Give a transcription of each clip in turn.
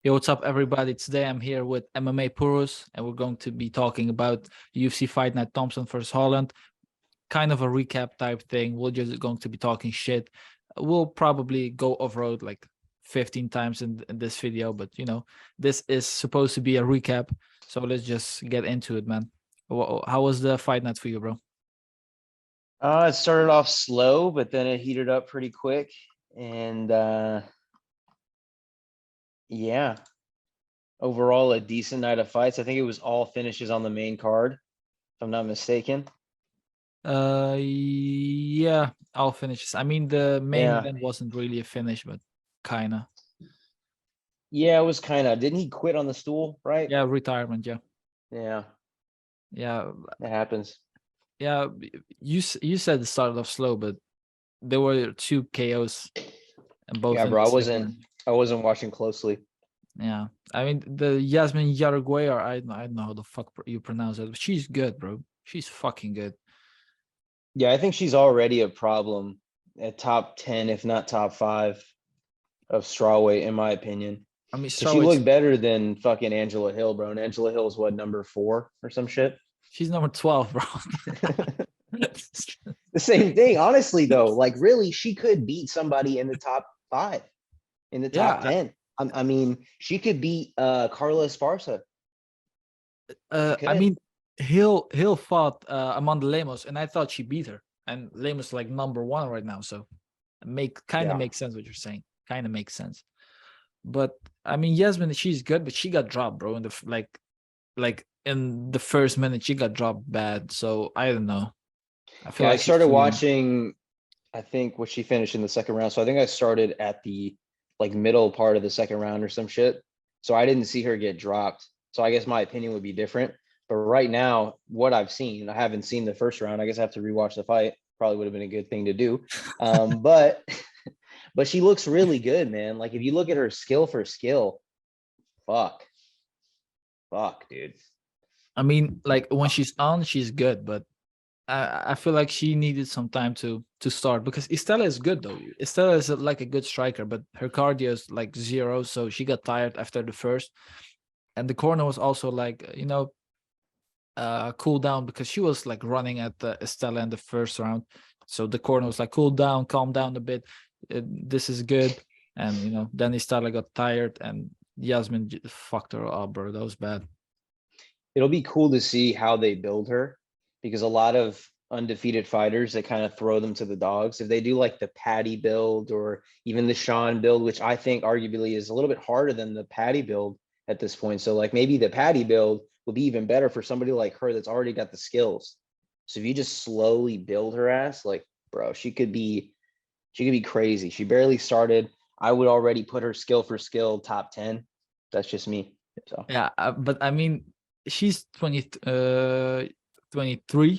Yo, what's up, everybody? Today I'm here with MMA Purus, and we're going to be talking about UFC Fight Night Thompson versus Holland. Kind of a recap type thing. We're just going to be talking shit. We'll probably go over-road like 15 times in this video, but this is supposed to be a recap. So let's just get into it, man. How was the fight night for you, bro? It started off slow, but then it heated up pretty quick. And yeah, overall a decent night of fights. I think it was all finishes on the main card, if I'm not mistaken. Yeah, I'll finish this. I mean, the main Yeah. event wasn't really a finish, but kinda. Yeah, it was kind of. Didn't he quit on the stool, right? Yeah, retirement. Yeah, Yeah, yeah. it happens. Yeah, you said it started off slow, but there were two KOs and both Yeah, in bro. the I second wasn't round. I wasn't watching closely. Yeah, I mean the Yasmin Yaraguay, or I don't know how the fuck you pronounce it, but she's good, bro. She's fucking good. Yeah, I think she's already a problem at top 10, if not top 5 of strawweight, in my opinion. I mean, Cause she strawweight. looked better than fucking Angela Hill, bro. And Angela Hill's what, number 4 or some shit? She's number 12, bro. The same thing, honestly, though. Like, really, she could beat somebody in the top 5, in the top Yeah, 10. I mean, she could beat Carla Esparza. She I could. mean, Hill fought Amanda Lemos, and I thought she beat her, and Lemos like number one right now, so kind of Yeah. makes sense what you're saying. Kind of makes sense. But I mean, Yasmin, she's good, but she got dropped, bro. In the like in the first minute, she got dropped bad. So I don't know. I feel Yeah, I like she's started too young. watching, I think what she finished in the second round. So I think I started at the like middle part of the second round or some shit. So I didn't see her get dropped. So I guess my opinion would be different. But right now, what I've seen, I haven't seen the first round. I guess I have to rewatch the fight. Probably would have been a good thing to do. But but she looks really good, man. Like if you look at her skill for skill, fuck, fuck, dude. I mean, like when she's on, she's good, but I feel like she needed some time to start because Estella is good though. Estella is like a good striker, but her cardio is like zero, so she got tired after the first. And the corner was also like cool down because she was like running at Estella in the first round. So the corner was like cool down, calm down a bit. This is good. And then Estella got tired and Yasmin fucked her up, bro. That was bad. It'll be cool to see how they build her because a lot of undefeated fighters that kind of throw them to the dogs. If they do like the Patty build or even the Sean build, which I think arguably is a little bit harder than the Patty build at this point. So like maybe the Patty build will be even better for somebody like her that's already got the skills. So if you just slowly build her ass, like bro, she could be crazy. She barely started. I would already put her skill for skill top 10. That's just me. So Yeah, but I mean, she's 23,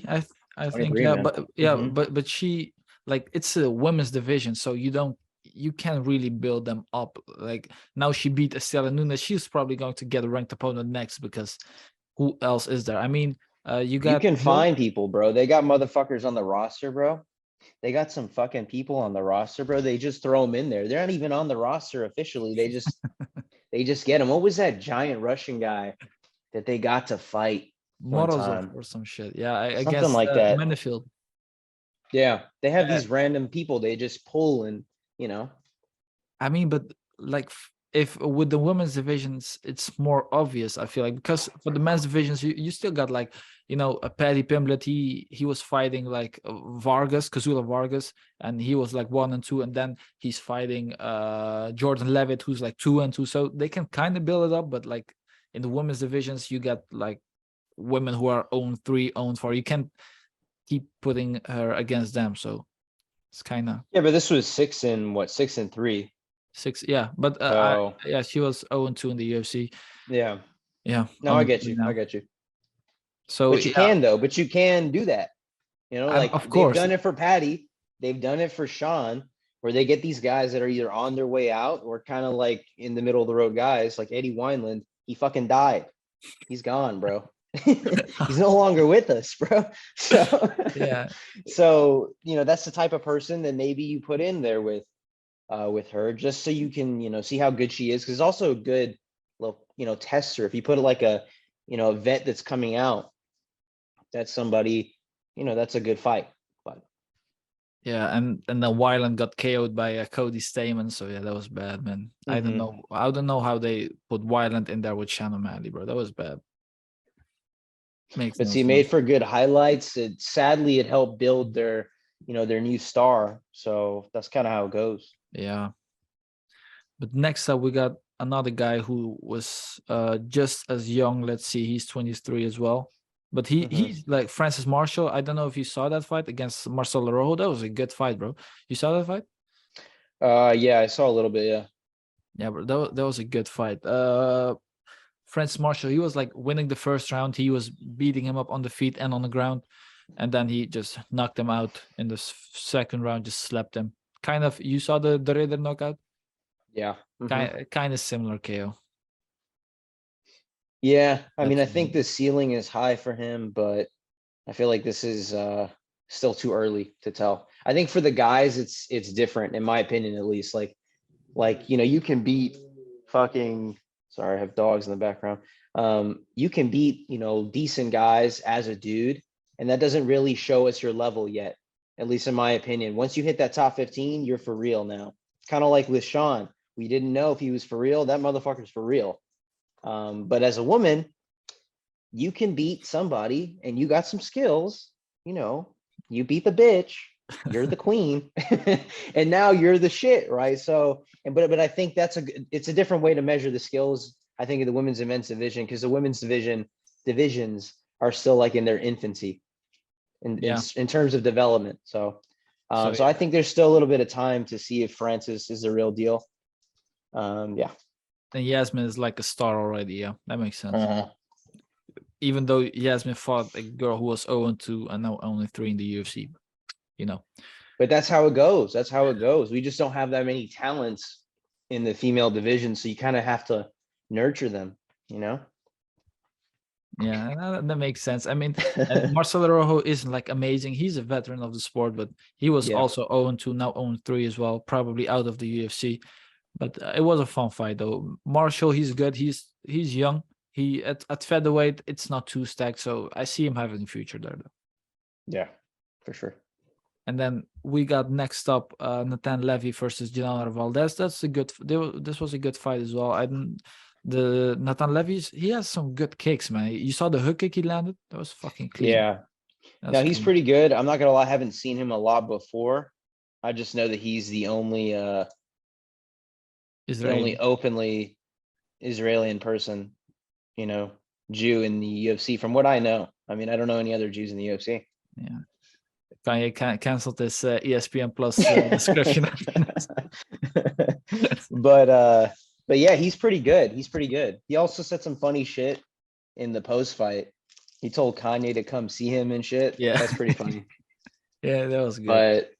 I think. 23, Yeah, man. but yeah, Mm-hmm. but she like it's a women's division, so you can't really build them up. Like now she beat Estela Nunes, she's probably going to get a ranked opponent next because who else is there? I mean, you You got can Hill. find people, bro. They got motherfuckers on the roster, bro. They got some fucking people on the roster, bro. They just throw them in there. They're not even on the roster officially. They just get them. What was that giant Russian guy that they got to fight one Morozov time? or some shit. Yeah, Something against like that. Manifield. Yeah, they have Uh, these random people they just pull and I mean, but like if with the women's divisions, it's more obvious. I feel like because for the men's divisions, you still got like a Paddy Pimblett. He was fighting like Vargas, Kazula Vargas, and he was like 1-2, and then he's fighting Jordan Levitt, who's like 2-2. So they can kind of build it up, but like in the women's divisions, you got like women who are own 3, own 4. You can't keep putting her against them. So it's kind of yeah. But this was 6-3. 6, yeah, but So yeah, she was 0-2 in the UFC. yeah, Yeah, no, I on get you. I now. get you. So But you yeah, can though. But you can do that. Like of they've course. done it for Patty, they've done it for Sean, where they get these guys that are either on their way out or kind of like in the middle of the road guys, like Eddie Wineland. He fucking died. He's gone, bro. He's no longer with us, bro. So, Yeah, so that's the type of person that maybe you put in there with her, just so you can see how good she is. Because it's also good little, tester. If you put it like a, a vet that's coming out, that's somebody, that's a good fight. But Yeah, and then Wyland got KO'd by Cody Stamen, so yeah, that was bad, man. I don't Mhm. know. I don't know how they put Wyland in there with Shannon O'Malley, bro. That was bad. Makes But no see, made sense. for good highlights. Sadly, it helped build their, their new star. So that's kind of how it goes. Yeah. But next up, we got another guy who was just as young. Let's see, he's 23 as well. But Mhm. he's like Francis Marshall. I don't know if you saw that fight against Marcelo Rojo. That was a good fight, bro. You saw that fight? Yeah, I saw a little bit. Yeah. Yeah, bro. That was a good fight. Francis Marshall, he was like winning the first round. He was beating him up on the feet and on the ground. And then he just knocked him out in the second round, just slapped him. Kind of, you saw the Raider knockout? Yeah. Mhm. Kind of similar KO. Yeah. I mean, That's I think the ceiling is high for him, but I feel like this is still too early to tell. I think for the guys, it's different, in my opinion, at least. Like you can beat fucking. Sorry, I have dogs in the background. You can beat decent guys as a dude, and that doesn't really show us your level yet. At least in my opinion. Once you hit that top 15, you're for real now. Kind of like with Sean, we didn't know if he was for real. That motherfucker's for real. But as a woman, you can beat somebody and you got some skills, you beat the bitch, you're the queen, and now you're the shit, right? So, but I think it's a different way to measure the skills, I think, of the women's and men's division, because the women's divisions are still like in their infancy yeah. in terms of development. So, So so I think there's still a little bit of time to see if Francis is the real deal. Yeah. and Yasmin is like a star already. Yeah, that makes sense. Uh-huh. Even though Yasmin fought a girl who was 0-2 and now only 3 in the UFC, you know. But that's how it goes. That's how it goes. We just don't have that many talents in the female division, so you kind of have to nurture them, you know? Yeah, that makes sense. I mean, and Marcelo Rojo isn't like amazing. He's a veteran of the sport, but he was Yeah. also 0-2, now 0-3 as well, probably out of the UFC. But it was a fun fight though. Marshall, he's good. He's young. He at featherweight, it's not too stacked, so I see him having a future there though. Yeah, for sure. And then we got next up Nathan Levy versus Janela Valdez. This was a good fight as well. The Nathan Levy's, he has some good kicks, man. You saw the hook kick he landed? That was fucking clean. Yeah. That's Now he's clean. pretty good. I'm not gonna lie, I haven't seen him a lot before. I just know that he's the only Israeli. openly Israeli person, you know, Jew in the UFC, from what I know. I mean, I don't know any other Jews in the UFC. Yeah. Can cancel this ESPN Plus description after this. but but yeah, he's pretty good. He's pretty good. He also said some funny shit in the post fight. He told Kanye to come see him and shit. Yeah. That's pretty funny. Yeah, that was good. But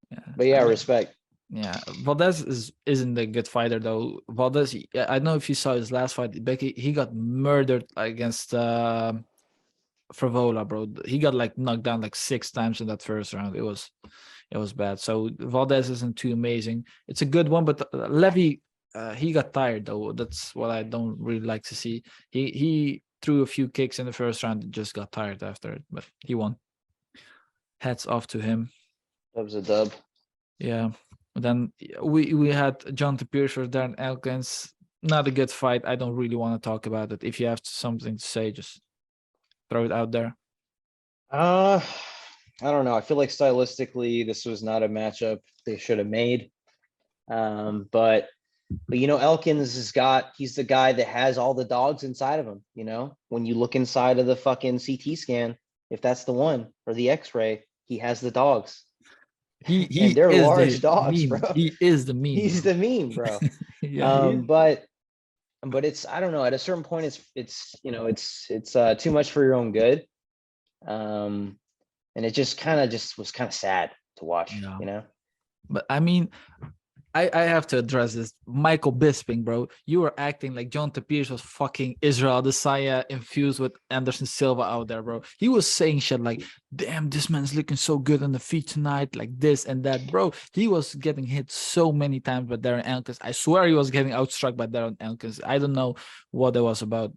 Yeah. but yeah, respect. Yeah, Valdez isn't a good fighter though. Valdez, I don't know if you saw his last fight. Becky, he got murdered against Frivola, bro. He got like knocked down like 6 times in that first round. It was bad. So Valdez isn't too amazing. It's a good one, but Levy, he got tired though. That's what I don't really like to see. He threw a few kicks in the first round and just got tired after it, but he won. Hats off to him. That was a dub. Yeah. Then we had John Pierce versus Darren Elkins. Not a good fight. I don't really want to talk about it. If you have something to say, just throw it out there. I don't know. I feel like stylistically, this was not a matchup they should have made. But Elkins he's the guy that has all the dogs inside of him. When you look inside of the fucking CT scan, if that's the one, or the X-ray, he has the dogs. And He they're is the large dogs, meme. bro. He is the meme. He's Bro. the meme, bro. Yeah, he is. But it's, I don't know, at a certain point it's too much for your own good. And it just was kind of sad to watch, Yeah. you know. But I mean, I have to address this. Michael Bisping, bro. You were acting like Jonathan Pierce was fucking Israel Adesanya infused with Anderson Silva out there, bro. He was saying shit like, damn, this man's looking so good on the feet tonight, like this and that, bro. He was getting hit so many times by Darren Elkins. I swear he was getting outstruck by Darren Elkins. I don't know what it was about.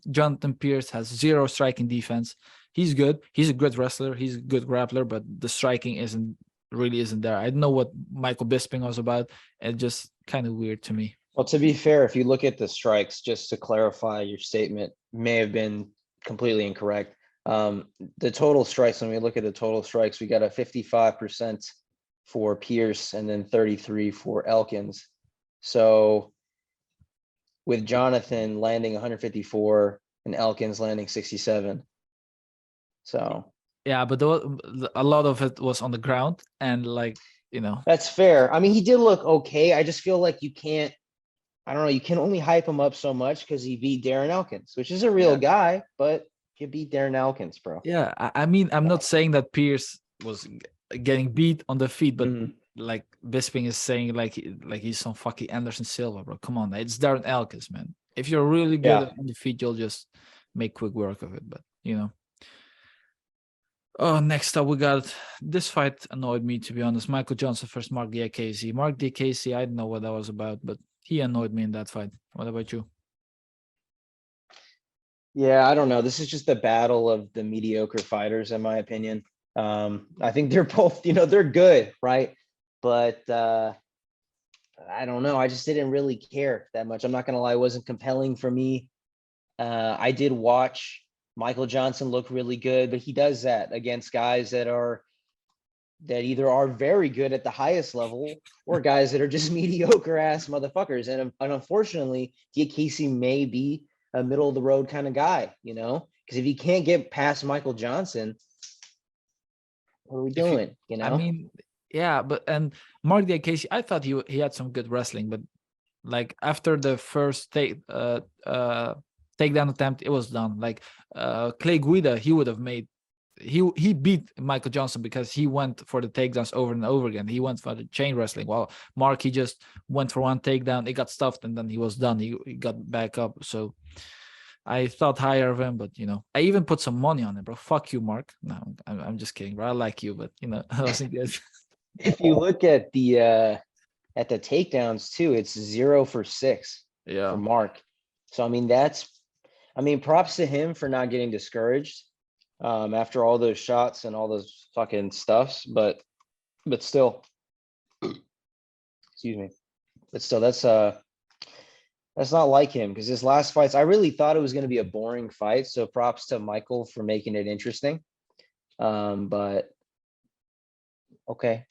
Jonathan Pierce has zero striking defense. He's good. He's a good wrestler. He's a good grappler, but the striking really isn't there. I don't know what Michael Bisping was about. It's just kind of weird to me. Well, to be fair, if you look at the strikes, just to clarify, your statement may have been completely incorrect. The total strikes, when we look at the total strikes, we got a 55% for Pierce and then 33 for Elkins. So with Jonathan landing 154 and Elkins landing 67. So yeah, but a lot of it was on the ground, and like, you know, that's fair. I mean, he did look okay. I just feel like you can't, I don't know, you can only hype him up so much because he beat Darren Elkins, which is a real guy, but you beat Darren Elkins, bro. Yeah, I mean, I'm not saying that Pierce was getting beat on the feet, but like Bisping is saying like he's some fucking Anderson Silva, bro. Come on, it's Darren Elkins, man. If you're really good on the feet, you'll just make quick work of it. But you know. Oh, next up, we got this fight. Annoyed me, to be honest. Michael Johnson versus Mark Diakese. Mark Diakese, I don't know what that was about, but he annoyed me in that fight. What about you? Yeah, I don't know. This is just the battle of the mediocre fighters, in my opinion. I think they're both, they're good, right? But I don't know. I just didn't really care that much. I'm not gonna lie, it wasn't compelling for me. I did watch Michael Johnson look really good, but he does that against guys that either are very good at the highest level or guys that are just mediocre ass motherfuckers. And unfortunately, Diakese may be a middle of the road kind of guy, because if he can't get past Michael Johnson, what are we doing? I mean, yeah, and Mark Diakese, I thought he had some good wrestling, but like after the first takedown attempt, it was done. Like Clay Guida, he would have made. He beat Michael Johnson because he went for the takedowns over and over again. He went for the chain wrestling. While Mark, he just went for one takedown. It got stuffed, and then he was done. He got back up. So I thought higher of him, but I even put some money on it, bro. Fuck you, Mark. No, I'm just kidding, bro. I like you, but I wasn't good. If you look at the takedowns too, it's 0 for 6 for Mark. So I mean, props to him for not getting discouraged after all those shots and all those fucking stuffs, but still, excuse me, but still, that's not like him, because his last fights, I really thought it was going to be a boring fight. So props to Michael for making it interesting. But okay.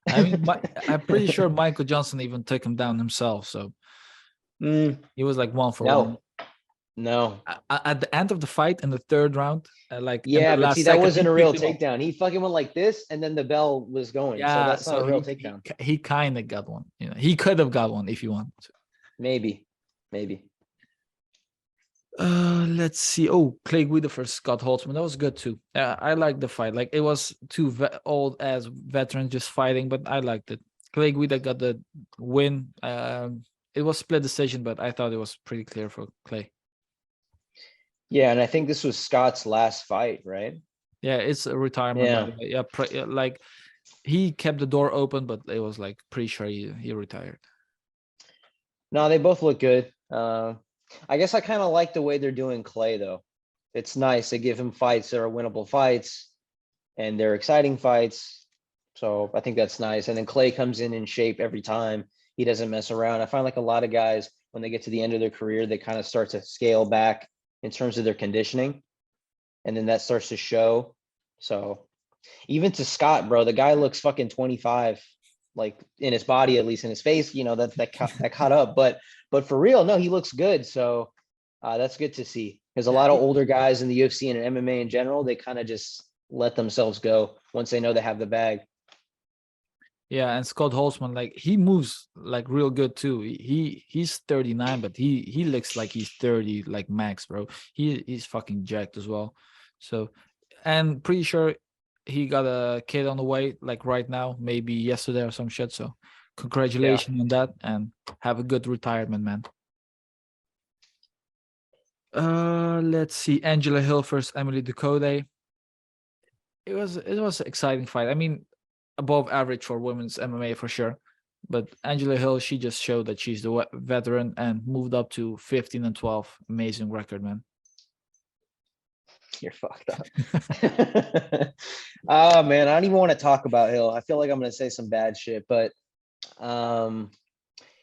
I mean, I'm pretty sure Michael Johnson even took him down himself. So he was like 1 for 1. No. At the end of the fight in the third round, but see, that wasn't a real takedown. He fucking went like this, and then the bell was going. Yeah, so that's not a real takedown. He kind of got one. He could have got one if he wanted to. Maybe. Let's see. Oh, Clay Guida versus Scott Holtzman. That was good too. I liked the fight. Like, it was two old as veterans just fighting, but I liked it. Clay Guida got the win. It was split decision, but I thought it was pretty clear for Clay. Yeah, and I think this was Scott's last fight, right? Yeah, it's a retirement. Yeah, like he kept the door open, but it was like pretty sure he retired. No, they both look good. I guess I kind of like the way they're doing Clay, though. It's nice. They give him fights that are winnable fights, and they're exciting fights. So I think that's nice. And then Clay comes in shape every time. He doesn't mess around. I find like a lot of guys, when they get to the end of their career, they kind of start to scale back in terms of their conditioning. And then that starts to show. So even to Scott, bro, the guy looks fucking 25, like in his body, at least in his face, that caught up. But for real, no, he looks good. So that's good to see. There's a lot of older guys in the UFC and MMA in general. They kind of just let themselves go once they know they have the bag. Yeah, and Scott Holtzman, like, he moves like real good too. He's 39, but he looks like he's 30, like max, bro. He's fucking jacked as well. So, and pretty sure he got a kid on the way, like right now, maybe yesterday or some shit. So Congratulations on that, and have a good retirement, man. Let's see. Angela Hill versus Emily Ducote. It was an exciting fight. I mean, above average for women's MMA for sure. But Angela Hill, she just showed that she's the veteran and moved up to 15-12. Amazing record, man. You're fucked up. Oh man, I don't even want to talk about Hill. I feel like I'm gonna say some bad shit, but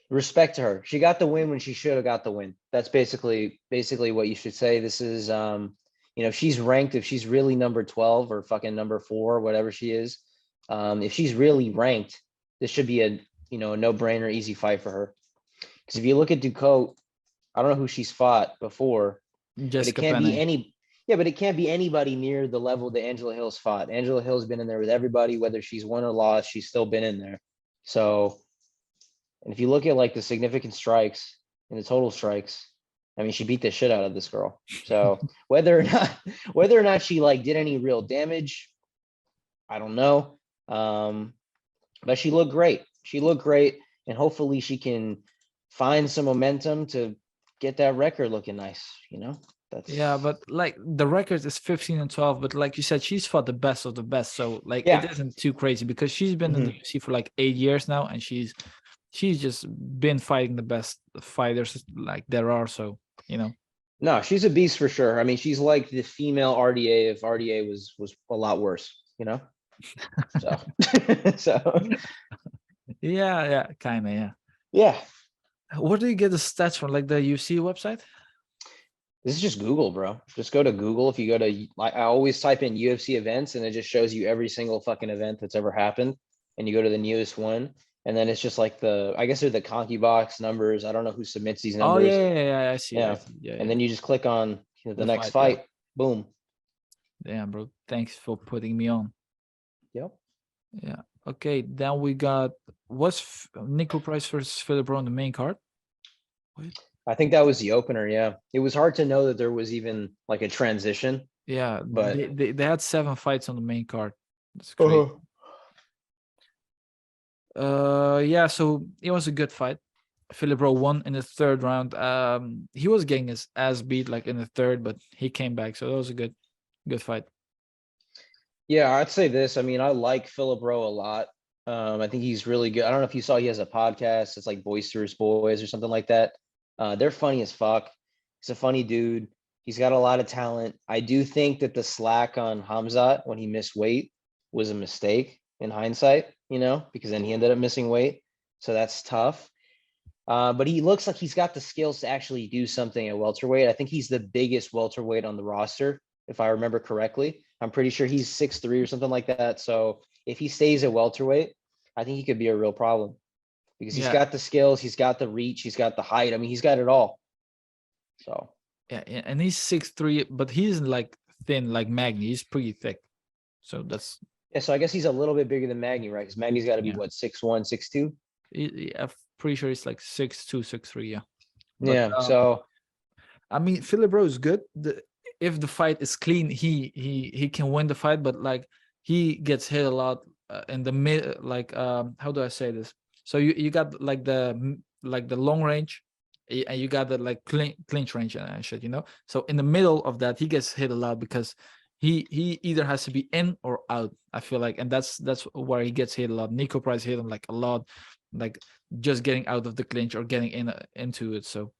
respect to her. She got the win when she should have got the win. That's basically what you should say. This is if she's ranked, if she's really number 12 or fucking number 4, whatever she is, if she's really ranked, this should be a no-brainer, easy fight for her. Because if you look at Ducote, I don't know who she's fought before, Jessica but it can't be Penne. but it can't be anybody near the level that Angela Hill's fought. Angela Hill's been in there with everybody, whether she's won or lost, she's still been in there. So, and if you look at like the significant strikes and the total strikes, I mean, she beat the shit out of this girl. So whether or not she like did any real damage, I don't know. But she looked great. She looked great, and hopefully she can find some momentum to get that record looking nice. Yeah, but like the record is 15-12, but like you said, she's fought the best of the best. So like Yeah. it isn't too crazy because she's been in the UFC for like 8 years now, and she's just been fighting the best fighters like there are. So No, she's a beast for sure. I mean, she's like the female RDA if RDA was a lot worse, So so yeah, kind of, yeah. yeah. Where do you get the stats from? Like the UFC website? This is just Google, bro. Just go to Google. If you go to, I always type in UFC events and it just shows you every single fucking event that's ever happened. And you go to the newest one. And then it's just like I guess they're the ConkyBox numbers. I don't know who submits these Oh numbers. yeah, I see. Yeah. Yeah, And then you just click on the next fight. fight. Boom. Damn, bro. Thanks for putting me on. Yep. Yeah. Okay. Then we got Nico Price versus Philip Rowe on the main card. Wait. I think that was the opener. Yeah, it was hard to know that there was even like a transition. Yeah, but they had 7 fights on the main card. That's great. Yeah, so it was a good fight. Philip Rowe won in the 3rd round. He was getting his ass beat like in the 3rd, but he came back. So that was a good fight. Yeah, I'd say this. I mean, I like Philip Rowe a lot. I think he's really good. I don't know if you saw, he has a podcast. It's like Boisterous Boys or something like that. They're funny as fuck. He's a funny dude. He's got a lot of talent. I do think that the slack on Hamzat when he missed weight was a mistake in hindsight, because then he ended up missing weight. So that's tough. But he looks like he's got the skills to actually do something at welterweight. I think he's the biggest welterweight on the roster, if I remember correctly. I'm pretty sure he's 6'3" or something like that. So if he stays at welterweight, I think he could be a real problem because he's got the skills, he's got the reach, he's got the height. I mean, he's got it all. So yeah, and he's 6'3", but he isn't like thin like Magny. He's pretty thick. So that's so I guess he's a little bit bigger than Magny, right? Because Magny's got to be what, 6'1", 6'2"? I'm pretty sure he's like 6'2", 6'3", yeah. But, yeah. So I mean, Philip Rowe is good. If the fight is clean, he can win the fight, but like he gets hit a lot in the mid. Like how do I say this? So you got like the long range, and you got the like clinch range and shit, So in the middle of that, he gets hit a lot because he either has to be in or out. I feel like, and that's where he gets hit a lot. Nico Price hit him like a lot, like just getting out of the clinch or getting into it. So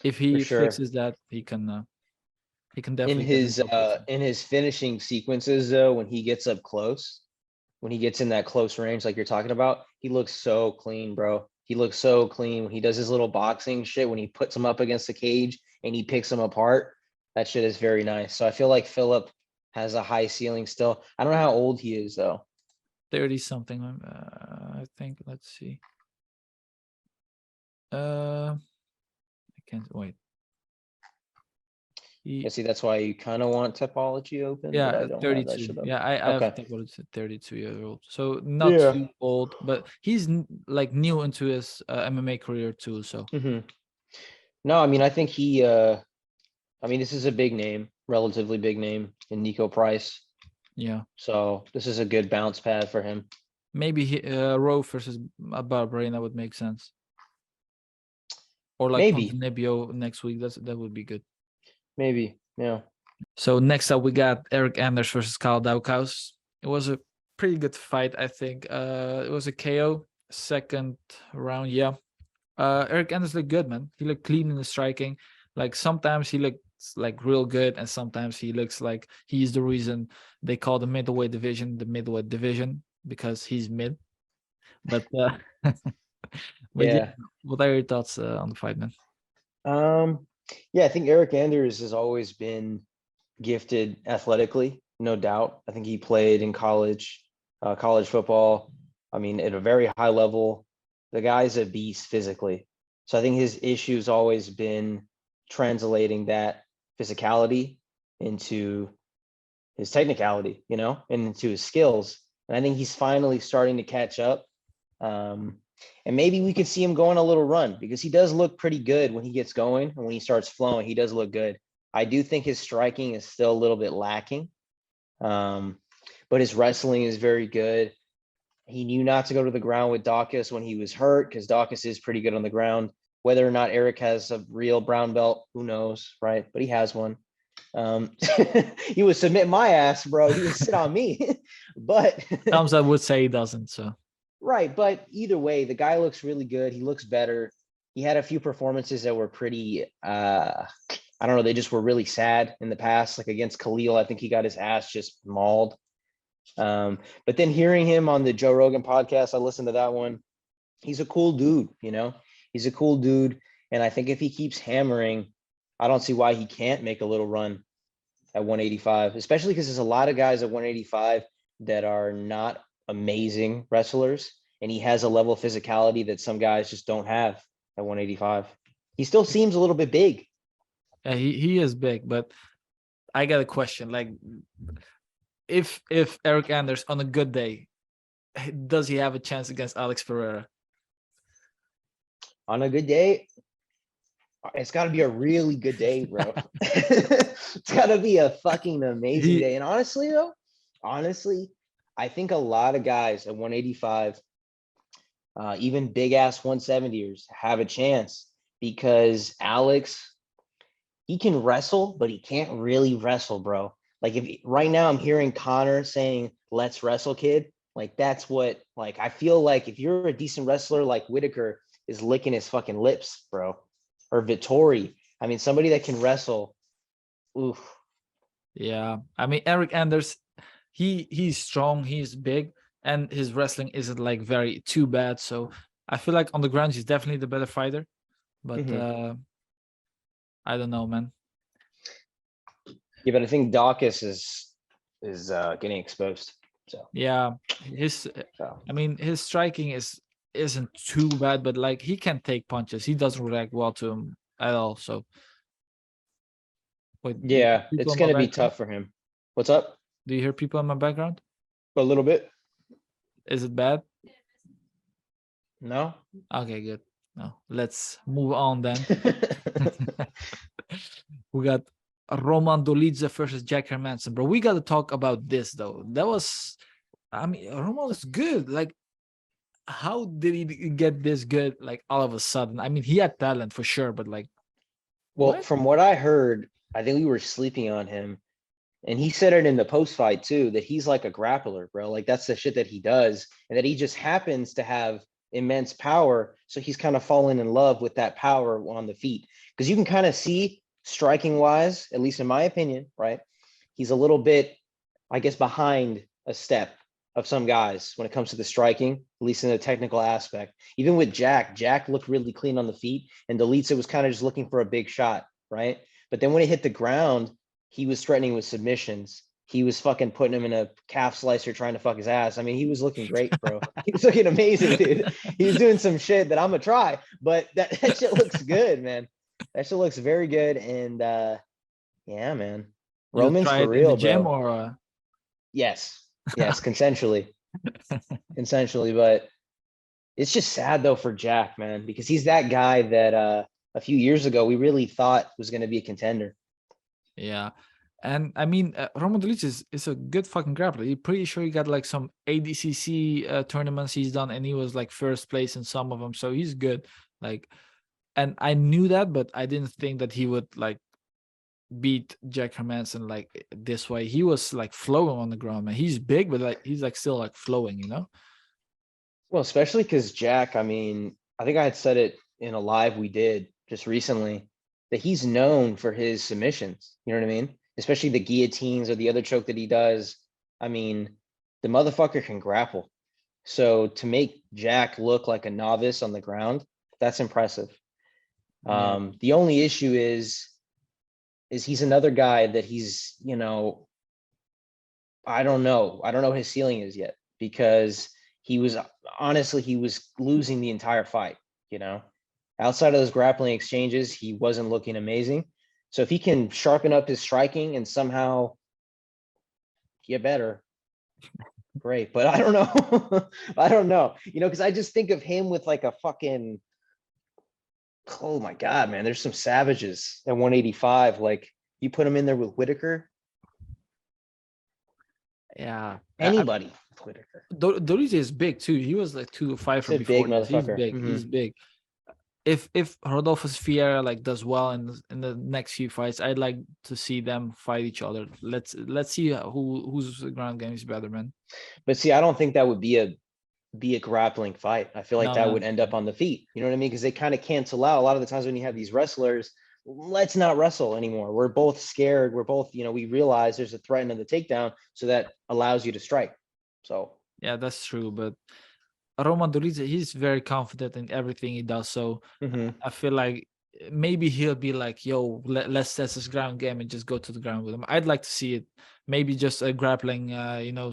if he fixes that, he can definitely in his finishing sequences though, when he gets up close, when he gets in that close range like you're talking about, he looks so clean, bro. He looks so clean when he does his little boxing shit, when he puts him up against the cage and he picks him apart. That shit is very nice. So I feel like Philip has a high ceiling still. I don't know how old he is though. 30 something. I think. Let's see. I can't wait. See, that's why you kind of want Topology open. Yeah, but I don't 32. Yeah, I have Topology 32-year-old. So not too old, but he's like new into his MMA career too. So no, I mean, I think he. I mean, this is a big name, relatively big name in Nico Price. Yeah. So this is a good bounce pad for him. Maybe Rowe versus Barberena would make sense. Or like Maybe, Ponzinibbio next week. That would be good. maybe, yeah. So next up we got Eric Anders versus Kyle Daukaus. It was a pretty good fight, I think. It was a KO, second round. Yeah. Eric Anders looked good, man. He looked clean in the striking. Like sometimes he looks like real good, and sometimes he looks like he's the reason they call the middleweight division because he's mid. But but yeah, Yeah. what are your thoughts on the fight, man? Yeah, I think Eric Anders has always been gifted athletically, no doubt. I think he played in college football. I mean, at a very high level. The guy's a beast physically. So I think his issue's always been translating that physicality into his technicality, you know, and into his skills. And I think he's finally starting to catch up. And maybe we could see him go on a little run because he does look pretty good when he gets going and when he starts flowing, he does look good. I do think his striking is still a little bit lacking, but his wrestling is very good. He knew not to go to the ground with Dawkins when he was hurt because Dawkins is pretty good on the ground. Whether or not Eric has a real brown belt, who knows, right? But he has one. He would submit my ass, bro. He would sit on me. But Thompson would say he doesn't. So right, but either way, the guy looks really good. He looks better. He had a few performances that were pretty I don't know, they just were really sad in the past. Like against Khalil, I think he got his ass just mauled. But then hearing him on the Joe Rogan podcast, I listened to that one. He's a cool dude, you know, he's a cool dude. And I think if he keeps hammering, I don't see why he can't make a little run at 185, especially because there's a lot of guys at 185 that are not amazing wrestlers. And he has a level of physicality that some guys just don't have at 185. He still seems a little bit big. yeah, he is big, but I got a question. Like, if Eric Anders on a good day, does he have a chance against Alex Pereira? On a good day, it's got to be a really good day, bro. It's got to be a fucking amazing day. And honestly, though, I think a lot of guys at 185, even big ass 170ers, have a chance because Alex, he can wrestle, but he can't really wrestle, bro. Like if right now I'm hearing Connor saying, "Let's wrestle, kid." Like that's what, like, I feel like if you're a decent wrestler, like Whitaker is licking his fucking lips, bro. Or Vittori. I mean, somebody that can wrestle. Oof. Yeah, I mean Eric Anders, he's strong, he's big, and his wrestling isn't like very too bad. So I feel like on the ground he's definitely the better fighter. But I don't know, man. Yeah, but I think Dawkins is getting exposed. So yeah, I mean his striking isn't too bad, but like he can take punches. He doesn't react well to him at all. So wait, yeah, people it's in my gonna be background? tough for him. What's up? Do you hear people in my background? A little bit. Is it bad? No. Okay, good. No, let's move on then. We got Roman Dolidze versus Jack Hermanson, bro. We got to talk about this though. I mean, Roman was good. Like, how did he get this good? Like all of a sudden, I mean, he had talent for sure, but like, Well, what? from what I heard, I think we were sleeping on him. And he said it in the post fight too, that he's like a grappler, bro. Like that's the shit that he does, and that he just happens to have immense power. So he's kind of fallen in love with that power on the feet. Because you can kind of see striking wise, at least in my opinion, right? He's a little bit, I guess, behind a step of some guys when it comes to the striking, at least in the technical aspect. Even with Jack looked really clean on the feet, and Dolitza was kind of just looking for a big shot, right? But then when it hit the ground, he was threatening with submissions. He was fucking putting him in a calf slicer trying to fuck his ass. I mean, he was looking great, bro. He was looking amazing, dude. He was doing some shit that I'm gonna try, but that shit looks good, man. That shit looks very good. And yeah, man. You Roman's try for it in the real, gym bro. or? Yes. Yes, consensually. Consensually, but it's just sad though for Jack, man, because he's that guy that a few years ago we really thought was gonna be a contender. Yeah. And I mean, Roman Dolidze is a good fucking grappler. You're pretty sure he got like some ADCC tournaments he's done, and he was like first place in some of them. So he's good. Like, and I knew that, but I didn't think that he would like beat Jack Hermanson like this way. He was like flowing on the ground, man. He's big, but like he's like still like flowing, you know? Well, especially because Jack, I mean, I think I had said it in a live we did just recently that he's known for his submissions. You know what I mean? Especially the guillotines or the other choke that he does. I mean, the motherfucker can grapple. So to make Jack look like a novice on the ground, that's impressive. Yeah. The only issue is he's another guy that he's, I don't know. I don't know what his ceiling is yet because he was honestly, he was losing the entire fight, you know. Outside of those grappling exchanges, he wasn't looking amazing. So if he can sharpen up his striking and somehow get better, great. But I don't know. I don't know, because I just think of him with like a fucking, oh my God, man, there's some savages at 185. Like you put him in there with Whitaker, Yeah. anybody with Whitaker. Dolidze is big too. He was like 205 He's a big before this. He's motherfucker. big. He's big. If Rodolfo Vieira like does well in the next few fights, I'd like to see them fight each other. Let's see whose ground game is better, man. But see, I don't think that would be a grappling fight. I feel like No, that no. would end up on the feet. You know what I mean? Because they kind of cancel out a lot of the times when you have these wrestlers. Let's not wrestle anymore. We're both scared. We're both, we realize there's a threat in the takedown, so that allows you to strike. So Yeah, that's true. But Roman Dolidze, he's very confident in everything he does. So I feel like maybe he'll be like, yo, let's test his ground game and just go to the ground with him. I'd like to see it. Maybe just a grappling,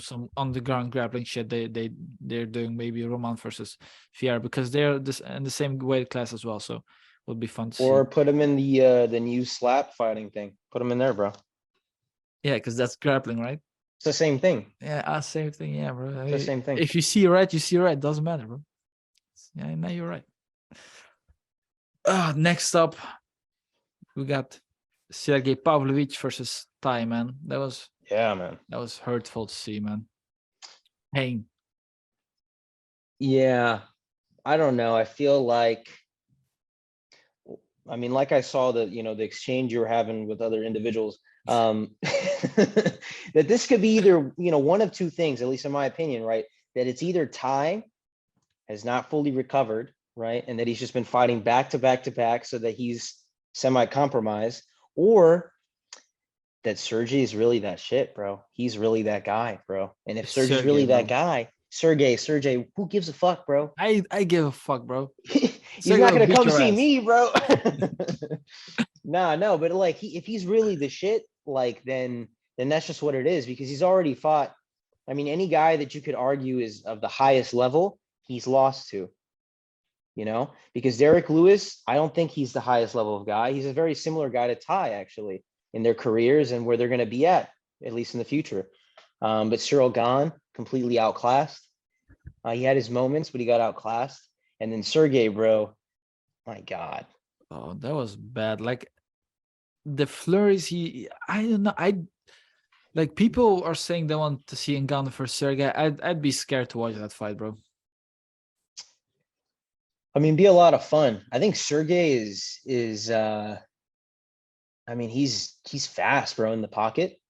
some on the ground grappling shit they're doing. Maybe Roman versus Fier because they're this in the same weight class as well. So would be fun to see. or put him in the new slap fighting thing. Put him in there, bro. Yeah, because that's grappling, right? It's the same thing. Yeah, same thing. Yeah, bro. It's the same thing. If you see right, you see right. Doesn't matter, bro. Yeah, now you're right. Next up, we got Sergey Pavlovich versus Ty, man. Yeah, man. That was hurtful to see, man. Pain. Yeah. I don't know. I feel like, I mean, like I saw the exchange you were having with other individuals, that this could be either, one of two things, at least in my opinion, right? That it's either Ty has not fully recovered, right? And that he's just been fighting back to back to back so that he's semi-compromised, or that Sergey is really that shit, bro. He's really that guy, bro. And if Sergey's Sergey, really bro. that guy, Sergey, who gives a fuck, bro? I give a fuck, bro. He's not gonna come see me, bro. Nah, no, but like if he's really the shit, like then that's just what it is, because he's already fought. I mean, any guy that you could argue is of the highest level, he's lost to. Because Derek Lewis, I don't think he's the highest level of guy. He's a very similar guy to Ty, actually, in their careers and where they're going to be at least in the future. But Cyril Gahn, completely outclassed. He had his moments, but he got outclassed. And then Sergey, bro, my God. Oh, that was bad. Like the flurries, I don't know. Like people are saying they want to see Ngannou versus Sergey. I'd be scared to watch that fight, bro. I mean, be a lot of fun. I think Sergey is I mean, he's fast, bro, in the pocket.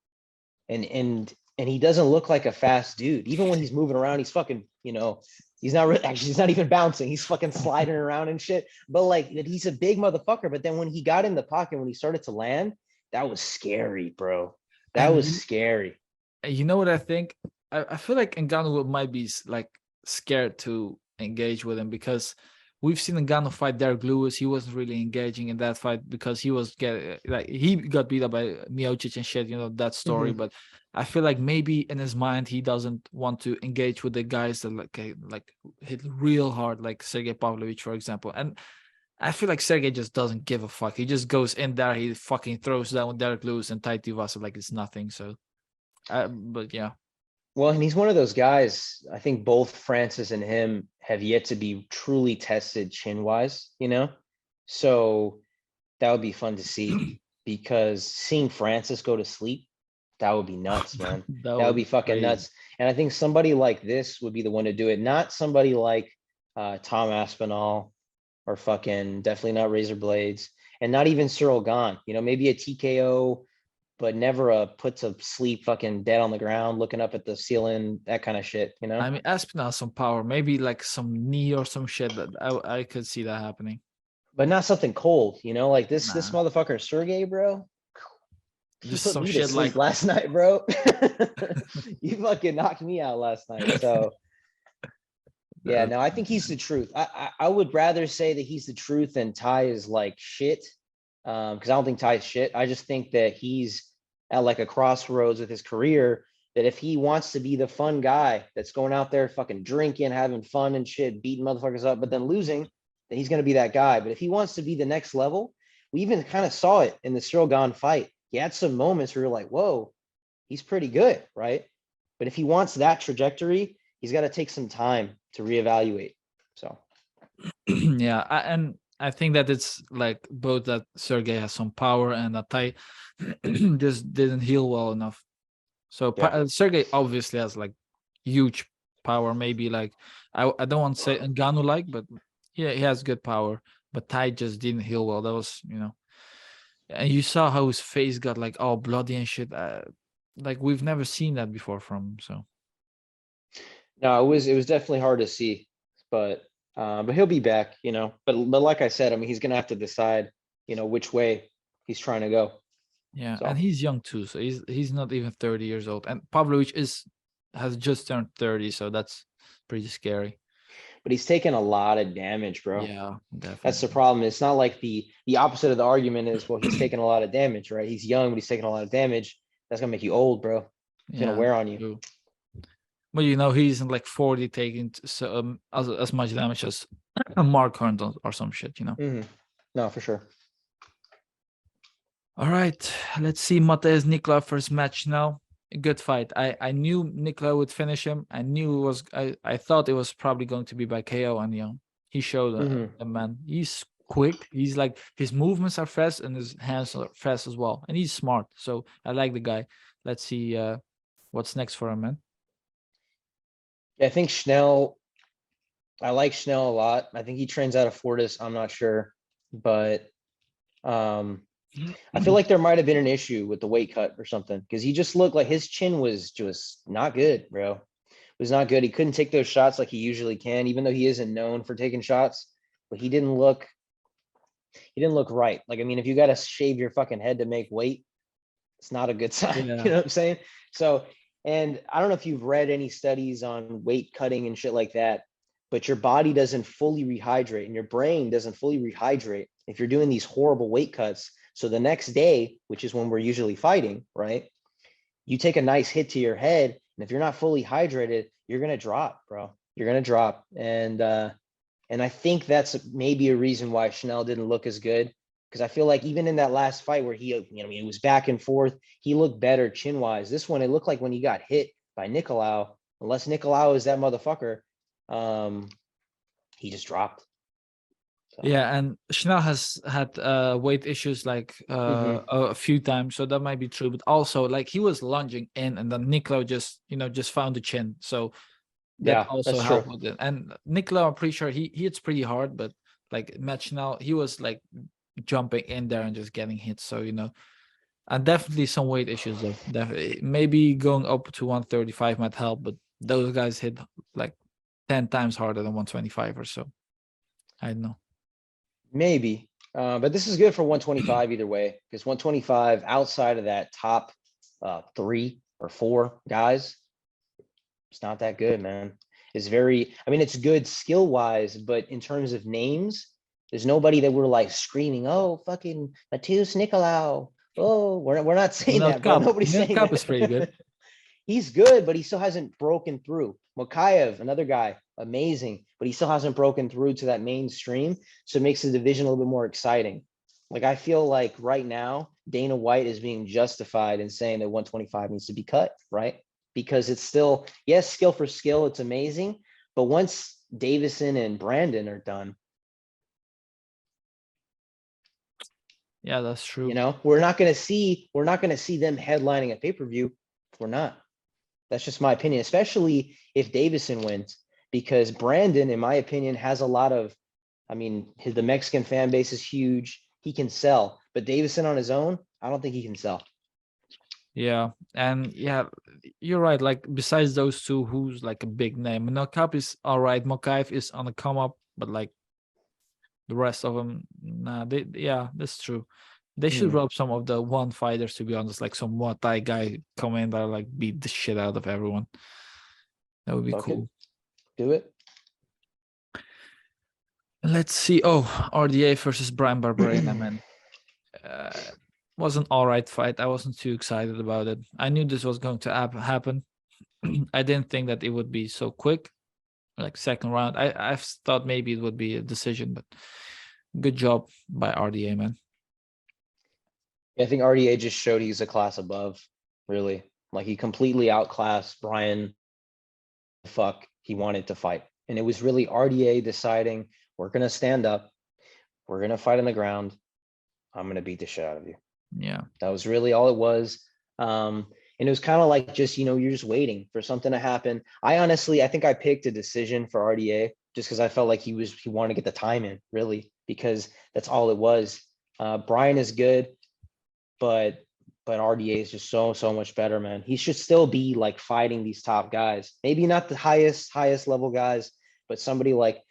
And he doesn't look like a fast dude. Even when he's moving around, he's fucking, he's not really, actually, he's not even bouncing. He's fucking sliding around and shit. But like, he's a big motherfucker. But then when he got in the pocket, when he started to land, that was scary, bro. That was scary. You know what I think? I feel like Ngannou might be like scared to engage with him because we've seen Ngannou fight Derek Lewis. He wasn't really engaging in that fight because he got beat up by Miocic and shit, that story. But I feel like maybe in his mind he doesn't want to engage with the guys that like hit real hard, like Sergey Pavlovich, for example. And I feel like Sergey just doesn't give a fuck. He just goes in there, he fucking throws down Derek Lewis and Tai Tuivasa like it's nothing. So, but yeah. Well, and he's one of those guys, I think both Francis and him have yet to be truly tested chin-wise, So that would be fun to see. because seeing Francis go to sleep, that would be nuts, man. That That would would be be fucking crazy. nuts. And I think somebody like this would be the one to do it, not somebody like Tom Aspinall or fucking definitely not Razor Blades, and not even Cyril Gahn. You know, maybe a TKO, but never a put to sleep, fucking dead on the ground, looking up at the ceiling, that kind of shit. You know, I mean, Aspinall has some power, maybe like some knee or some shit that I could see that happening. but not something cold. You know, like this Nah, motherfucker Sergey, bro. He just put some me to shit like sleep last night, bro. You fucking knocked me out last night. So yeah, that, no, I think he's the truth. I would rather say that he's the truth than Ty is like shit. Because I don't think Ty's shit. I just think that he's at like a crossroads with his career. That if he wants to be the fun guy that's going out there fucking drinking, having fun and shit, beating motherfuckers up, but then losing, then he's gonna be that guy. But if he wants to be the next level, we even kind of saw it in the Cyril Gahn fight. He had some moments where you're like, whoa, he's pretty good, right? But if he wants that trajectory, he's got to take some time to reevaluate. So yeah, and I think that it's like both that Sergey has some power and that Tai just didn't heal well enough. So yeah, Sergey obviously has like huge power. Maybe like I don't want to say Ngannou like, but yeah, he has good power. But Tai just didn't heal well. That was and you saw how his face got like all bloody and shit. Like we've never seen that before from him. So no, it was definitely hard to see, but he'll be back, you know. But like I said, I mean, he's gonna have to decide, you know, which way he's trying to go. yeah, and So, he's young too. So he's not even 30 years old. And Pavlovich has just turned 30, so that's pretty scary. but he's taken a lot of damage, bro. Yeah, That's the definitely. problem. It's not like the opposite of the argument is, well, he's taking a lot of damage, right? He's young, but he's taking a lot of damage. That's gonna make you old, bro. It's gonna Yeah, wear on you. true. Well, he's in like 40 taking so as much damage as Mark Hunt or some shit. Mhm. No, for sure. All right, let's see Mateusz Nicola first match now. A good fight. I knew Nicola would finish him. I thought it was probably going to be by KO, and he showed Mhm. a man. He's quick. He's like his movements are fast and his hands are fast as well, and he's smart. So I like the guy. Let's see what's next for him, man. Yeah, I think Schnell. I like Schnell a lot. I think he trains out of Fortis. I'm not sure, but um, I feel like there might have been an issue with the weight cut or something because he just looked like his chin was just not good, bro. It was not good. He couldn't take those shots like he usually can, even though he isn't known for taking shots. But he didn't look right. Like, I mean, if you got to shave your fucking head to make weight, it's not a good sign. You Yeah. know what I'm saying? So, and I don't know if you've read any studies on weight cutting and shit like that, but your body doesn't fully rehydrate and your brain doesn't fully rehydrate if you're doing these horrible weight cuts. So the next day, which is when we're usually fighting, right? You take a nice hit to your head, and if you're not fully hydrated, you're gonna drop, bro. You're gonna drop, and I think that's maybe a reason why Chanel didn't look as good. Because I feel like even in that last fight where he was back and forth, he looked better chin wise. This one, it looked like when he got hit by Nicolau, unless Nicolau is that motherfucker, um, he just dropped. So, Yeah, and Schnell has had weight issues like mhm. a few times, so that might be true. But also, like he was lunging in, and then Nicola just found the chin, so that Yeah, also that's true. helped with it. And Nicola, I'm pretty sure he hits pretty hard, but like Matt Schnell, he was like jumping in there and just getting hit. So and definitely some weight issues though. Definitely, maybe going up to 135 might help, but those guys hit like 10 times harder than 125 or so. I don't know. Maybe. But this is good for 125 either way, because 125 outside of that top 3 or 4 guys, it's not that good, man. It's I mean, it's good skill wise, but in terms of names, there's nobody that we're like screaming, oh, fucking Matheus Nicolau. Oh, we're not saying Mel that, bro. Cup. Nobody's Mel saying Cup is pretty good. that. He's good, but he still hasn't broken through. Mokayev, another guy, amazing, but he still hasn't broken through to that mainstream. So it makes the division a little bit more exciting. Like I feel like right now, Dana White is being justified in saying that 125 needs to be cut, right? Because it's still, yes, skill for skill, it's amazing. But once Davison and Brandon are done, Yeah, that's true. We're not gonna see them headlining a pay-per-view. We're not. That's just my opinion, especially if Davison wins, because Brandon, in my opinion, has a lot of, the Mexican fan base is huge. He can sell, but Davison on his own, I don't think he can sell. Yeah, and yeah, you're right. Like besides those two, who's like a big name? Nokap is all right. Mokaev is on the come up, but like the rest of them, nah. Yeah, that's true. They should Hmm. rob some of the one fighters, to be honest, like some Muay Thai guy come in that like beat the shit out of everyone. That would be Fuck it, cool. do it. Let's see. Oh, RDA versus Brian Barberena, man. Was an all right fight. I wasn't too excited about it. I knew this was going to happen. I didn't think that it would be so quick, like second round. I thought maybe it would be a decision, but good job by RDA, man. I think RDA just showed he's a class above, really. Like he completely outclassed Brian. Fuck, he wanted to fight. And it was really RDA deciding, we're going to stand up. We're going to fight on the ground. I'm going to beat the shit out of you. Yeah. That was really all it was. And it was kind of like just, you're just waiting for something to happen. I think I picked a decision for RDA just because I felt like he wanted to get the time in, really, because that's all it was. Brian is good, but RDA is just so much better, man. He should still be like fighting these top guys. Maybe not the highest level guys, but somebody like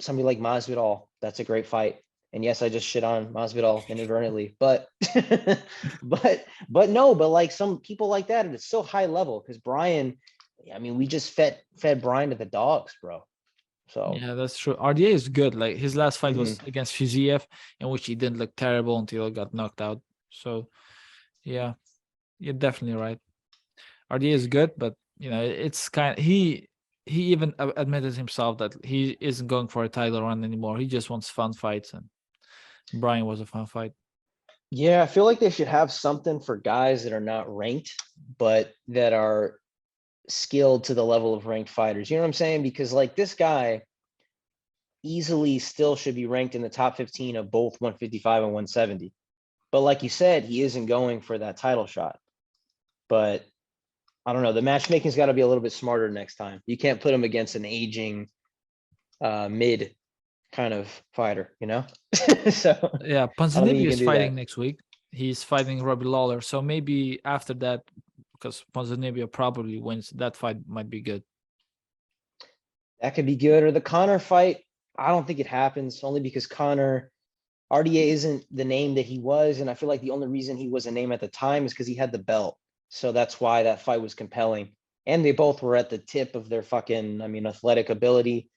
Masvidal. That's a great fight. And yes, I just shit on Masvidal inadvertently, but but like some people like that, and it's so high level because Brian, we just fed Brian to the dogs, bro. So Yeah, that's true. RDA is good. Like his last fight was mhm. against Fiziev, in which he didn't look terrible until he got knocked out. So yeah, you're definitely right. RDA is good, but it's kind. He even admitted himself that he isn't going for a title run anymore. He just wants fun fights, and Brian was a fun fight. Yeah, I feel like they should have something for guys that are not ranked, but that are skilled to the level of ranked fighters. You know what I'm saying? Because like this guy easily still should be ranked in the top 15 of both 155 and 170. But like you said, he isn't going for that title shot. But I don't know. The matchmaking's got to be a little bit smarter next time. You can't put him against an aging mid kind of fighter, So Yeah, I don't think Ponzinibbio you is can do fighting that. next week. He's fighting Robbie Lawler. So maybe after that, because Ponzinibbio probably wins, that fight might be good. That could be good. Or the Connor fight, I don't think it happens only because Connor RDA isn't the name that he was. And I feel like the only reason he was a name at the time is because he had the belt. So that's why that fight was compelling. And they both were at the tip of their fucking, athletic ability.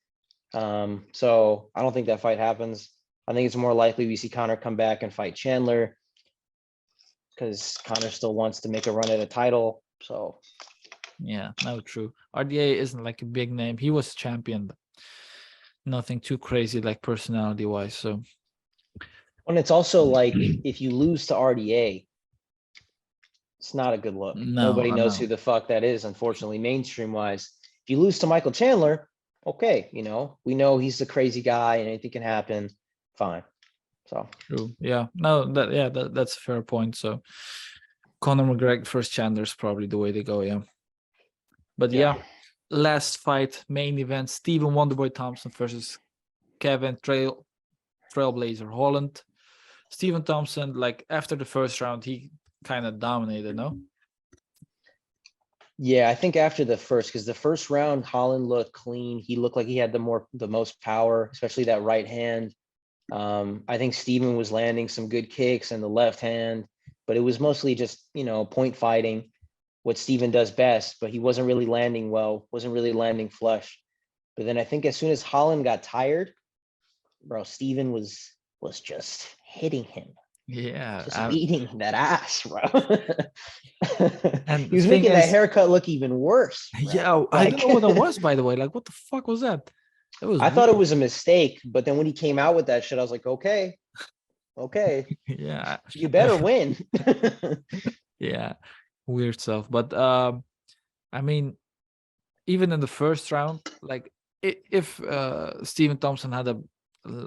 So I don't think that fight happens. I think it's more likely we see Connor come back and fight Chandler because Connor still wants to make a run at a title. So Yeah, no, true. RDA isn't like a big name. He was champion, but nothing too crazy like personality wise. So and it's also like if you lose to RDA, it's not a good look. no, Nobody I knows who know. the fuck that is, unfortunately, mainstream wise. If you lose to Michael Chandler, okay, we know he's the crazy guy and anything can happen. Fine. So True. Yeah. No, that's a fair point. So Conor McGregor first Chandler is probably the way to go, yeah. But yeah. yeah, last fight, main event, Stephen Wonderboy Thompson versus Kevin Trailblazer Holland. Stephen Thompson, like after the first round, he kind of dominated, no? Yeah, I think after because the first round, Holland looked clean. He looked like he had the most power, especially that right hand. I think Steven was landing some good kicks and the left hand, but it was mostly just, point fighting, what Steven does best, but he wasn't really landing well, wasn't really landing flush. But then I think as soon as Holland got tired, bro, Steven was just hitting him, just Yeah. beating that ass, bro. And He the was thing making that is, haircut look even worse, bro. yeah, I don't Like know what that was, by the way. Like, what the fuck was that? That was I thought it weird. was a mistake, but then when he came out with that shit, I was like, okay, Yeah. you I better win. yeah, weird stuff. But I mean, even in the first round, like if Stephen Thompson had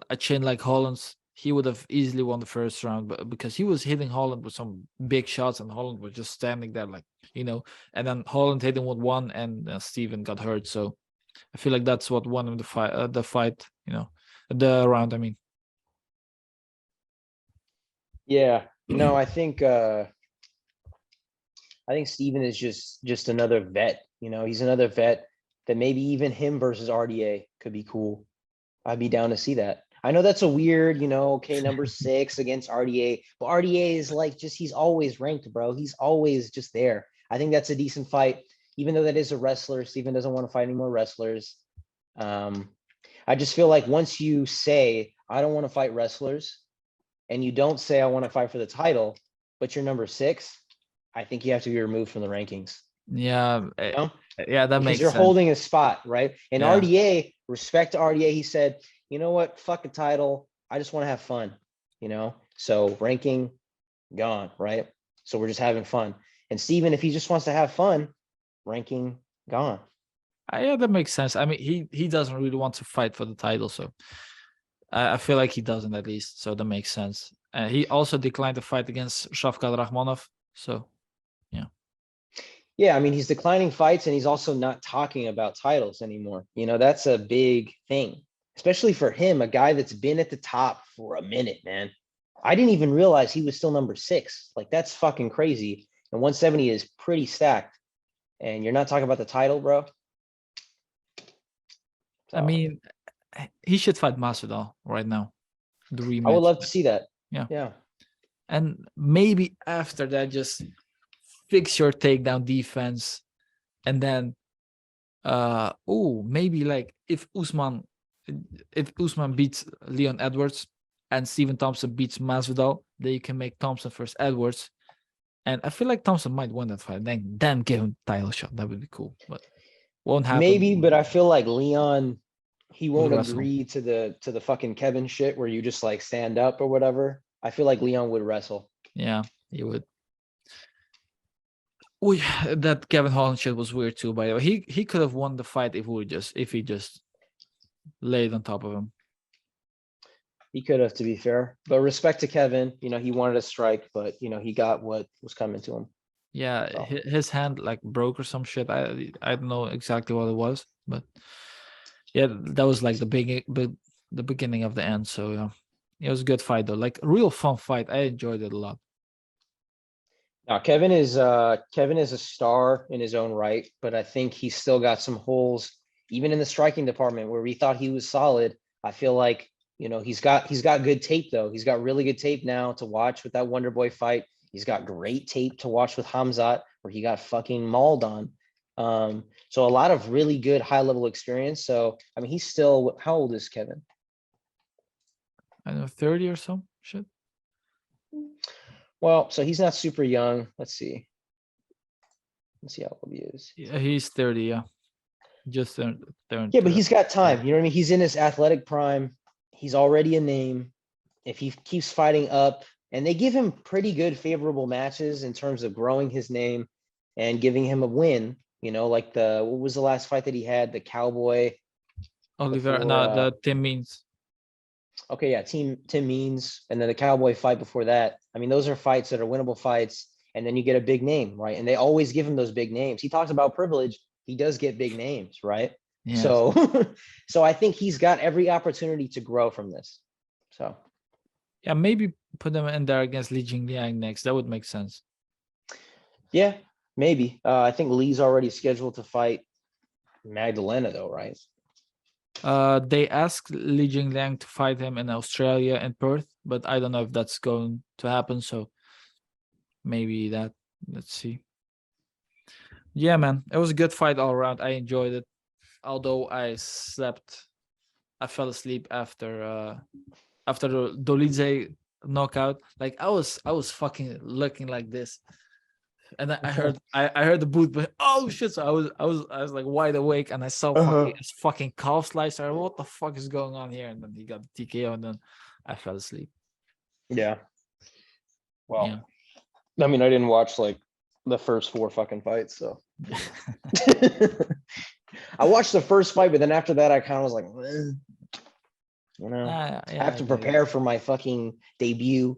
a chin like Holland's, he would have easily won the first round, but because he was hitting Holland with some big shots, and Holland was just standing there like, and then Holland hit him with one, and Steven got hurt. So I feel like that's what won him the fight, the round. I mean, Yeah. No, I think Steven is just another vet. He's another vet that maybe even him versus RDA could be cool. I'd be down to see that. I know that's a weird, okay, number 6 against RDA, but RDA is like he's always ranked, bro. He's always just there. I think that's a decent fight, even though that is a wrestler. Steven doesn't want to fight any more wrestlers. I just feel like once you say, I don't want to fight wrestlers, and you don't say, I want to fight for the title, but you're number 6, I think you have to be removed from the rankings. yeah, You know? yeah, that Because makes you're sense. holding a spot, right? And Yeah. RDA, respect to RDA, he said, you know what? Fuck a title. I just want to have fun, So ranking, gone, right? So we're just having fun. And Steven, if he just wants to have fun, ranking, gone. Yeah, that makes sense. I mean, he doesn't really want to fight for the title, so I feel like he doesn't, at least. So that makes sense. He also declined the fight against Shavkat Rakhmonov. So yeah. Yeah, I mean, he's declining fights, and he's also not talking about titles anymore. That's a big thing, especially for him, a guy that's been at the top for a minute, man. I didn't even realize he was still number 6. Like, that's fucking crazy. And 170 is pretty stacked. And you're not talking about the title, bro. I mean, he should fight Masvidal right now. The rematch. I would love to see that. Yeah. Yeah. And maybe after that, just fix your takedown defense, and then maybe like if Usman beats Leon Edwards and Stephen Thompson beats Masvidal, then you can make Thompson versus Edwards, and I feel like Thompson might win that fight. Then give him title shot. That would be cool, but won't happen. Maybe, but I feel like Leon, he won't wrestle. agree to the fucking Kevin shit where you just like stand up or whatever. I feel like Leon would wrestle. Yeah, he would. That Kevin Holland shit was weird too, by the way. He could have won the fight if he just laid on top of him. He could have, to be fair. But respect to Kevin, he wanted a strike, but he got what was coming to him. Yeah, So. his hand like broke or some shit. I don't know exactly what it was, but yeah, that was like the beginning of the end. So yeah, it was a good fight though, like a real fun fight. I enjoyed it a lot. Now Kevin is a star in his own right, but I think he's still got some holes, even in the striking department where we thought he was solid. I feel like he's got good tape though. He's got really good tape now to watch with that Wonderboy fight. He's got great tape to watch with Hamzat, where he got fucking mauled on. So a lot of really good high level experience. So I mean, he's still, how old is Kevin? I don't know, 30 or some shit. Well, so he's not super young. Let's see how old he is. Yeah, he's 30. Yeah, just turned. Yeah, but he's got time. You know what I mean? He's in his athletic prime. He's already a name. If he keeps fighting up, and they give him pretty good favorable matches in terms of growing his name and giving him a win. Like what was the last fight that he had? The Cowboy. Oliver, no, the Tim Means. Okay, yeah, Tim Means, and then the Cowboy fight before that. I mean, those are fights that are winnable fights, and then you get a big name, right? And they always give him those big names. He talks about privilege. He does get big names, right? Yes. So I think he's got every opportunity to grow from this. So yeah, maybe put him in there against Li Jingliang next. That would make sense. Yeah, maybe. I think Lee's already scheduled to fight Magdalena, though, right? They asked Li Jingliang to fight him in Australia and Perth, but I don't know if that's going to happen. So maybe that. Let's see. Yeah, man, it was a good fight all around. I enjoyed it, although I fell asleep after the Dolidze knockout. Like I was fucking looking like this, and I heard the boot, but oh shit! So I was like wide awake, and I saw fucking calf slicer. What the fuck is going on here? And then he got the TKO, and then I fell asleep. Yeah. Well, yeah. I mean, I didn't watch like the first 4 fucking fights, so I watched the first fight, but then after that, I kind of was like, You know, I Yeah, have I to get it. prepare for my fucking debut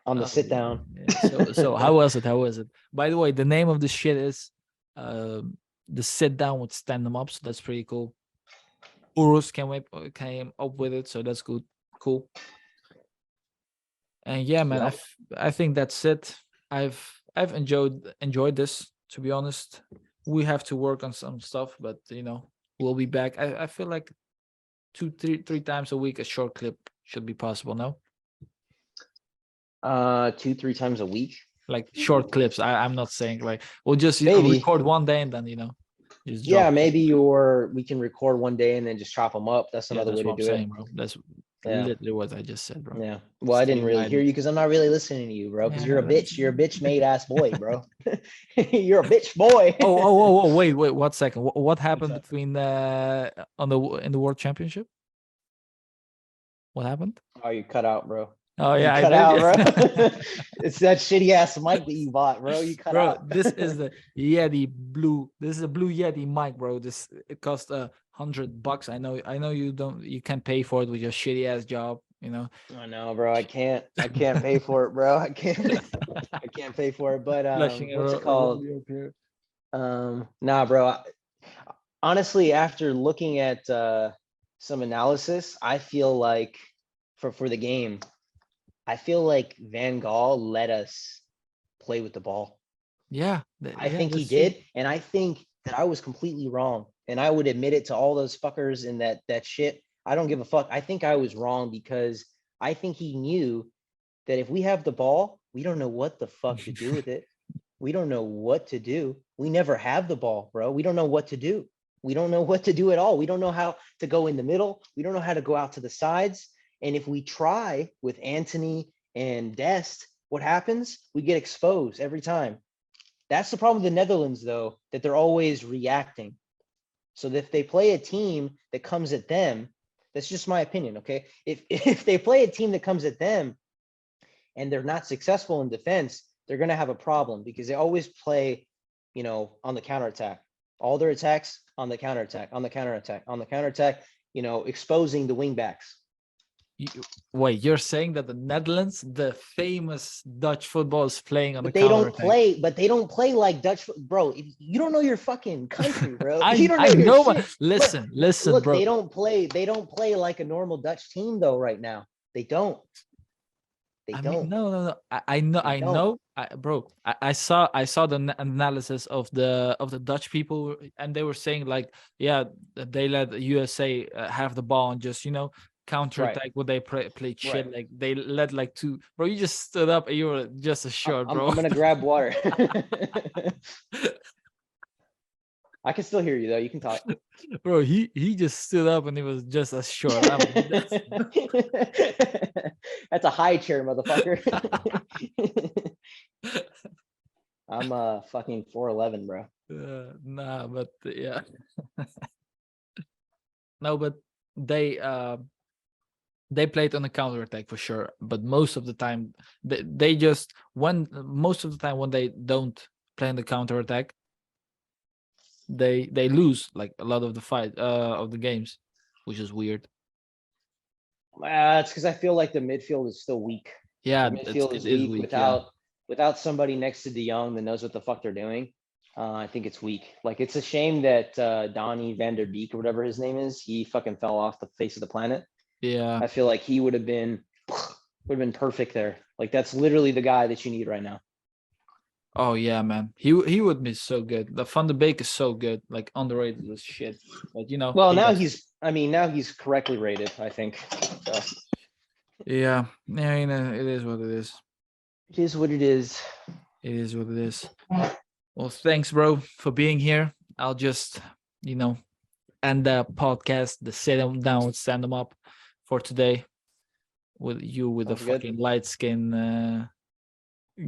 on the Oh, sit down. yeah. So how was it? How was it? By the way, the name of the shit is the sit down with stand them up. So that's pretty cool. Urus came up with it, so that's good. Cool. And yeah, man, Yep. I think that's it. I've enjoyed this, to be honest. We have to work on some stuff, but we'll be back. I feel like three times a week a short clip should be possible. No, 2-3 times a week. like short clips. I'm not saying like we'll just Maybe. record one day and then just Yeah, drop. maybe, or we can record one day and then just chop them up. That's Yeah, another that's way to what I'm do it. saying, bro. That's Yeah. literally what I just said, bro. Yeah. Well, I didn't really hear Streamline. you because I'm not really listening to you, bro. Because you're a Yeah. bitch. You're a bitch made ass boy, bro. You're a bitch boy. Oh, wait, 1 second. What happened up? between in the world championship? What happened? Oh, you cut out, bro. Oh You yeah, I cut did. out, bro. Yeah. It's that shitty ass mic that you bought, bro. You cut Bro, out. this is the Yeti blue. This is a blue Yeti mic, bro. It cost $100. I know you can't pay for it with your shitty ass job. I know, bro. I can't pay for it, bro. I can't pay for it. But Flashing what's it around called? up here. Nah, bro. Honestly, after looking at some analysis, I feel like for the game, I feel like Van Gaal let us play with the ball. Yeah, I think he that's true. did, and I think that I was completely wrong, and I would admit it to all those fuckers in that shit. I don't give a fuck. I think I was wrong because I think he knew that if we have the ball, we don't know what the fuck to do with it. We don't know what to do. We never have the ball, bro. We don't know what to do. We don't know what to do at all. We don't know how to go in the middle. We don't know how to go out to the sides. And if we try with Anthony and Dest, what happens? We get exposed every time. That's the problem with the Netherlands, though, that they're always reacting. So that if they play a team that comes at them, that's just my opinion, okay? If they play a team that comes at them and they're not successful in defense, they're going to have a problem because they always play, on the counterattack. All their attacks on the counterattack, on the counterattack, on the counterattack, exposing the wingbacks. Wait, you're saying that the Netherlands, the famous Dutch football, is playing on the But they don't counterattack? play like Dutch, bro. You don't know your fucking country, bro. You I don't know I your know. shit. Listen, Look, bro. they don't play like a normal Dutch team though right now. They don't. They I mean, don't. no. I know, They don't. bro. I saw the analysis of the Dutch people, and they were saying like, yeah, they let USA have the ball and just Right. counterattack when they played shit. Right. Like they led like two. Bro, you just stood up and you were just a short, I'm bro. gonna grab water. I can still hear you though. You can talk. Bro, he just stood up and he was just as short. That's a high chair, motherfucker. I'm fucking 4'11", bro. Nah, but yeah. No, but they played on the counter attack for sure. But most of the time, they just when most of the time when they don't play on the counter attack, they lose like a lot of the fight of the games, which is weird. It's because I feel like the midfield is still weak. Yeah, The midfield it is is weak weak. Yeah, without somebody next to De Jong that knows what the fuck they're doing. I think it's weak. Like it's a shame that Donnie van der Beek or whatever his name is, he fucking fell off the face of the planet. yeah. I feel like he would have been perfect there. Like that's literally the guy that you need right now. Oh yeah, man. He would be so good. The Van de Beek is so good, like underrated as shit. But Well, he now has. now he's correctly rated, I think. So Yeah, it is what it is. it is what it is. It is what it is. Well, thanks, bro, for being here. I'll just, end the podcast, the sit them down, stand them up for today with you with the Sounds good. fucking light skin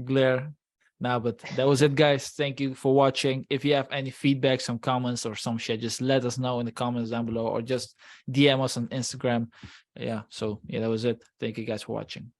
glare. Nah, but that was it, guys. Thank you for watching. If you have any feedback, some comments or some shit, just let us know in the comments down below or just DM us on Instagram. Yeah, so yeah, that was it. Thank you guys for watching.